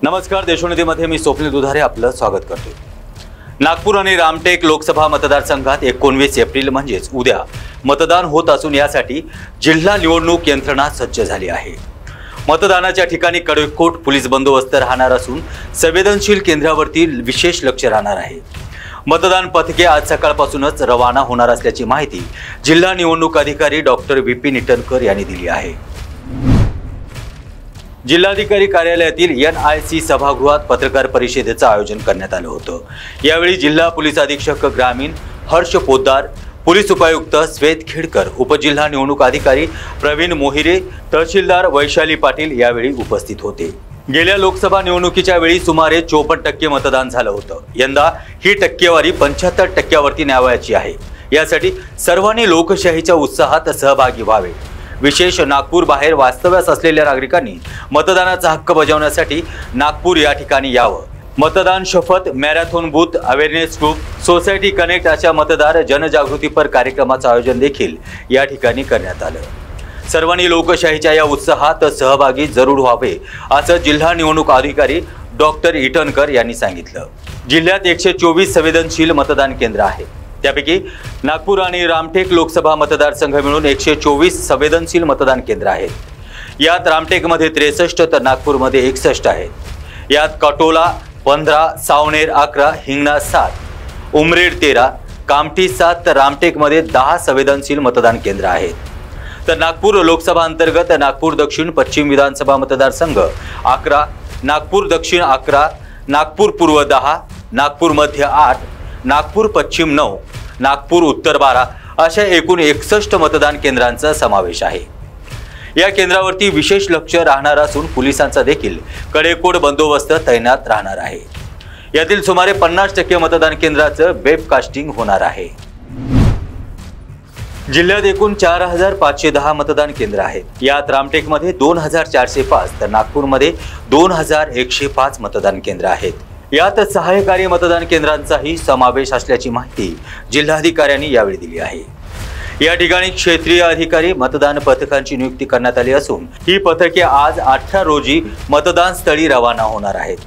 नमस्कार, देशोन्नतीमध्ये मी स्वप्नील दुधारे आपलं स्वागत करतो। नागपूर आणि रामटेक लोकसभा मतदारसंघात 19 एप्रिल म्हणजेच उद्या मतदान होत असून यासाठी जिल्हा निवडणूक यंत्रणा सज्ज झाली आहे। मतदानाच्या ठिकाणी कडेकोट पोलीस बंदोबस्त राहणार असून संवेदनशील केंद्रावरती विशेष लक्ष राहणार आहे। मतदान पथके आज सकाळपासूनच रवाना होणार असल्याची माहिती जिल्हा निवडणूक अधिकारी डॉक्टर विपिन इटनकर यांनी दिली आहे। जिल्हाधिकारी कार्यालयातील NIC सभागृहात पत्रकार परिषदेचं आयोजन करण्यात आलं होतं। यावेळी जिल्हा पोलीस अधीक्षक ग्रामीण हर्ष पोद्दार, पोलीस उपायुक्त श्वेत खेडकर, उपजिल्हा निवडणूक अधिकारी प्रवीण मोहिरे, तहसीलदार वैशाली पाटील यावेळी उपस्थित होते। गेल्या लोकसभा निवडणुकीच्या वेळी सुमारे 54% मतदान झालं होतं। यंदा ही टक्केवारी 75%वरती न्यावयाची आहे। यासाठी सर्वांनी लोकशाहीच्या उत्साहात सहभागी व्हावे। विशेष नागपूर बाहेर वास्तव्यास असलेल्या नागरिकांनी मतदानाचा हक्क बजावण्यासाठी नागपूर या ठिकाणी यावं। मतदान शपथ, marathon booth awareness group, society connect अशा मतदार जनजागृतीपर कार्यक्रमाचं आयोजन देखील या ठिकाणी करण्यात आलं। सर्वांनी लोकशाहीच्या या उत्साहात सहभागी जरूर व्हावे असं जिल्हा निवडणूक अधिकारी डॉक्टर इटनकर यांनी सांगितलं। जिल्ह्यात 124 संवेदनशील मतदान केंद्र आहेत। त्यापैकी नागपूर आणि रामटेक लोकसभा मतदारसंघ मिळून 124 संवेदनशील मतदान केंद्र आहेत। यात रामटेकमध्ये 63 तर नागपूरमध्ये 61 आहेत। यात कटोला 15, सावनेर 11, हिंगणा 7, उमरेड 13, कामठी 7 तर रामटेकमध्ये 10 संवेदनशील मतदान केंद्र आहेत। तर नागपूर लोकसभा अंतर्गत नागपूर दक्षिण पश्चिम विधानसभा मतदारसंघ 11, नागपूर दक्षिण 11, नागपूर पूर्व 10, नागपूर मध्य 8, नागपूर पश्चिम 9, नागपूर उत्तर 12 अशा एकूण 61 मतदान केंद्रांचा समावेश आहे। या केंद्रावरती विशेष लक्ष राहणार असून पोलिसांचा देखील कडेकोट बंदोबस्त तैनात राहणार आहे। यातील सुमारे 50% मतदान केंद्राचं वेबकास्टिंग होणार आहे। जिल्ह्यात एकूण 4510 मतदान केंद्र आहेत। यात रामटेकमध्ये 2405 तर नागपूरमध्ये 2105 मतदान केंद्र आहेत। यात सहाय्यकारी मतदान केंद्रांचाही समावेश असल्याची माहिती जिल्हाधिकाऱ्यांनी यावेळी दिली आहे। या ठिकाणी क्षेत्रीय अधिकारी मतदान पथकांची नियुक्ती करण्यात आली असून ही पथके आज 18 रोजी मतदान स्थळी रवाना होणार आहेत।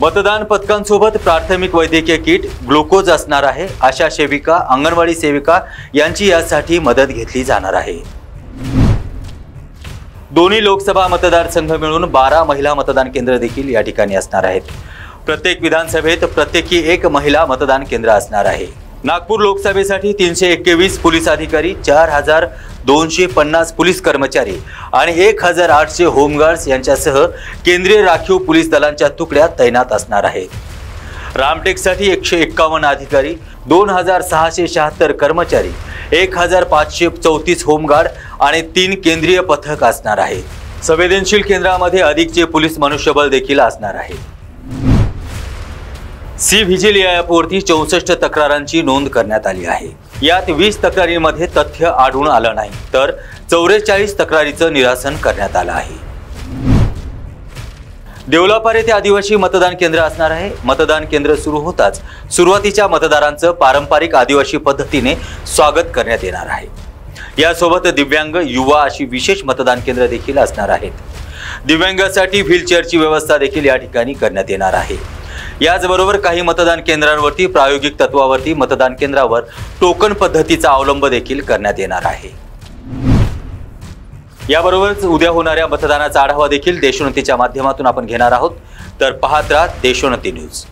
मतदान पथकांसोबत प्राथमिक वैद्यकीय किट, ग्लुकोज असणार आहे। आशा सेविका, अंगणवाडी सेविका यांची यासाठी मदत घेतली जाणार आहे। दोन्ही लोकसभा मतदारसंघ मिळून 12 महिला मतदान केंद्र देखील या ठिकाणी असणार आहेत। प्रत्येक विधानसभेत प्रत्येकी 1 महिला मतदान केंद्र असणार आहे। नागपूर लोकसभेसाठी 321 पोलीस अधिकारी, 4250 पोलीस कर्मचारी आणि 1800 होमगार्ड्स यांच्यासह केंद्रीय राखीव पोलीस दलांच्या तुकड्या तैनात असणार आहेत। रामटेकसाठी 151 अधिकारी, 2676 कर्मचारी, 1534 होमगार्ड आणि 3 केंद्रीय पथक असणार आहेत। संवेदनशील केंद्रामध्ये अधिकचे पोलीस मनुष्यबळ देखील असणार आहे। सी व्हिजिल या ॲपवरती 64 तक्रारांची नोंद करण्यात आली आहे। यात 20 तक्रारींमध्ये तथ्य आढळून आलं नाही तर 44 तक्रारीचं निरासन करण्यात आलं आहे। देवलापार येथे आदिवासी मतदान केंद्र असणार आहे। मतदान केंद्र सुरू होताच सुरुवातीच्या मतदारांचं पारंपरिक आदिवासी पद्धतीने स्वागत करण्यात येणार आहे। यासोबत दिव्यांग, युवा अशी विशेष मतदान केंद्र देखील असणार आहेत। दिव्यांगासाठी व्हीलचेअरची व्यवस्था देखील या ठिकाणी करण्यात येणार आहे। याचबरोबर काही मतदान केंद्रांवरती प्रायोगिक तत्वावरती मतदान केंद्रावर टोकन पद्धतीचा अवलंब देखील करण्यात येणार आहे। याबरोबरच उद्या होणाऱ्या मतदानाचा आढावा देखील देशोन्नतीच्या माध्यमातून आपण घेणार आहोत। तर पाहत राहा देशोन्नती न्यूज।